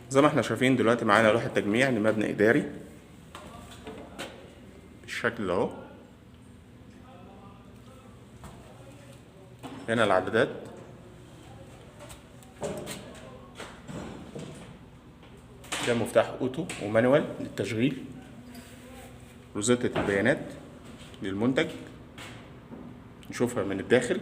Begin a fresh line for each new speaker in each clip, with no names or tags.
زي ما احنا شايفين دلوقتي معانا لوحة تجميع لمبنى إداري بالشكل ده اهو. هنا العدادات، ده مفتاح اوتو ومانوال للتشغيل، روزيتة البيانات للمنتج نشوفها من الداخل.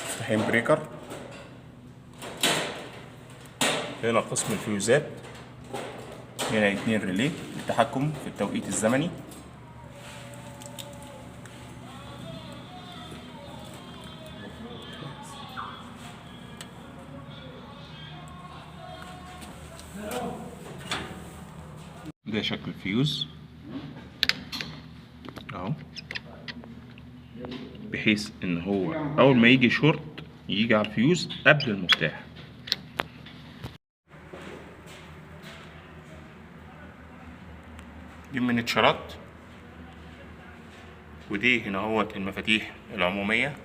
مفتاحين بريكر. هنا قسم الفيوزات، هنا 2 ريلي للتحكم في التوقيت الزمني. ده شكل الفيوز اهو، بحيث ان هو اول ما يجي شورت يجي على الفيوز قبل المفتاح. دي من اتشارات، ودي هنا هو المفاتيح العمومية